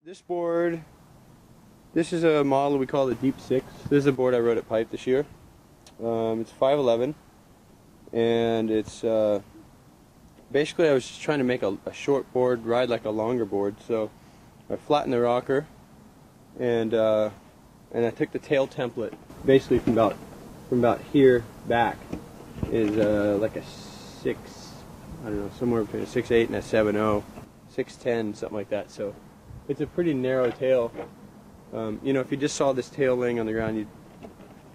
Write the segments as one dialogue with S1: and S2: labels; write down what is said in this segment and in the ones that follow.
S1: This board, this is a model we call the Deep 6. This is a board I wrote at Pipe this year. It's 5'11", and it's basically I was just trying to make a short board ride like a longer board. So I flattened the rocker, and I took the tail template basically from about here back is like a 6, I don't know, somewhere between a 6'8" and a 7'0", 6'10", something like that. So it's a pretty narrow tail. You know, if you just saw this tail laying on the ground,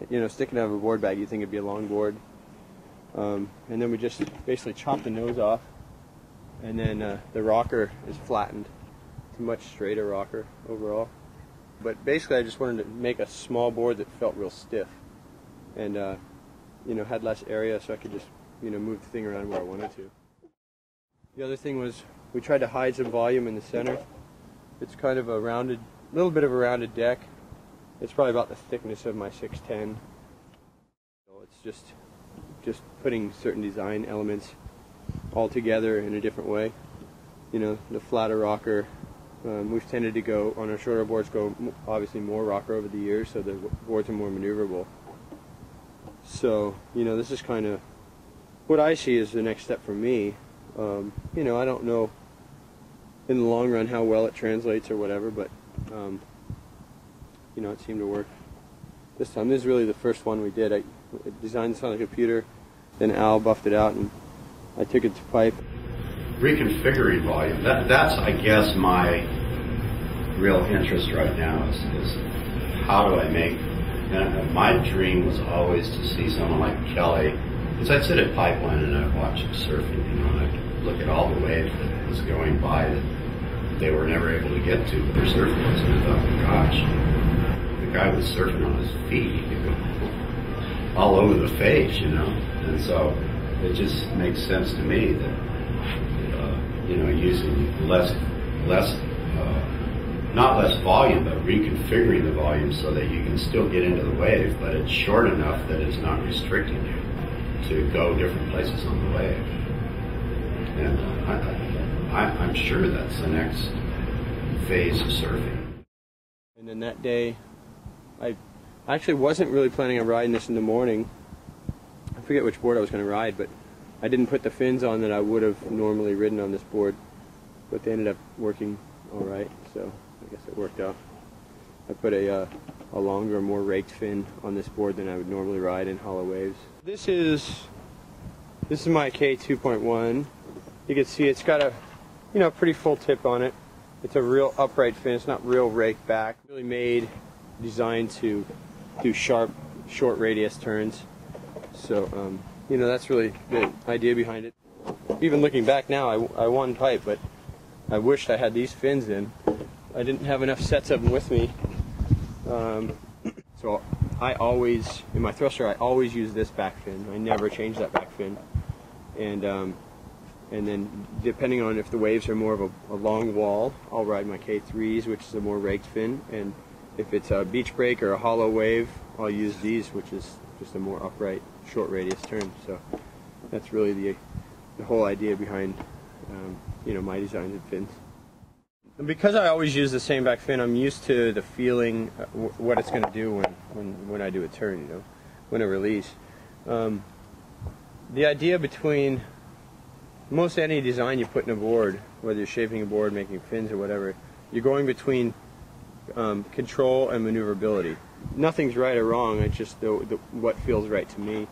S1: you know, sticking out of a board bag, you'd think it'd be a long board. And then we just basically chopped the nose off, and then the rocker is flattened. It's a much straighter rocker overall. But basically, I just wanted to make a small board that felt real stiff, and you know, had less area, so I could just, you know, move the thing around where I wanted to. The other thing was we tried to hide some volume in the center. It's kind of a rounded, little bit of a rounded deck. It's probably about the thickness of my 610. So it's just putting certain design elements all together in a different way. You know, the flatter rocker. We've tended to go, on our shorter boards, go obviously more rocker over the years, so the boards are more maneuverable. So, you know, this is kind of what I see as the next step for me. You know, I don't know in the long run how well it translates or whatever, but you know, it seemed to work this time. This is really the first one we did. I designed this on a computer, then Al buffed it out, and I took it to Pipe.
S2: Reconfiguring volume, that's I guess my real interest right now is how do I make, my dream was always to see someone like Kelly, because I'd sit at Pipeline and I'd watch him surfing, you know, and I'd look at all the waves that was going by that they were never able to get to with their surfboards, and I thought, gosh, the guy was surfing on his feet, he could go all over the face, you know, and so it just makes sense to me that you know, using not less volume, but reconfiguring the volume so that you can still get into the wave, but it's short enough that it's not restricting you to go different places on the wave. And I'm sure that's the next phase of surfing.
S1: And then that day, I actually wasn't really planning on riding this in the morning. I forget which board I was going to ride, but I didn't put the fins on that I would have normally ridden on this board, but they ended up working all right, so I guess it worked out. I put a longer, more raked fin on this board than I would normally ride in hollow waves. This is my K2.1. You can see it's got a, you know, pretty full tip on it. It's a real upright fin. It's not real raked back. Really designed to do sharp, short radius turns. So, you know, that's really the idea behind it. Even looking back now, I won Pipe, but I wished I had these fins in. I didn't have enough sets of them with me. So I always, in my thruster, I always use this back fin. I never change that back fin. And then depending on if the waves are more of a long wall, I'll ride my K3s, which is a more raked fin. And if it's a beach break or a hollow wave, I'll use these, which is just a more upright, short radius turn. So that's really the whole idea behind you know, my designs of fins. And because I always use the same back fin, I'm used to the feeling what it's going to do when I do a turn, you know, when I release. The idea between most any design you put in a board, whether you're shaping a board, making fins or whatever, you're going between control and maneuverability. Nothing's right or wrong, it's just what feels right to me.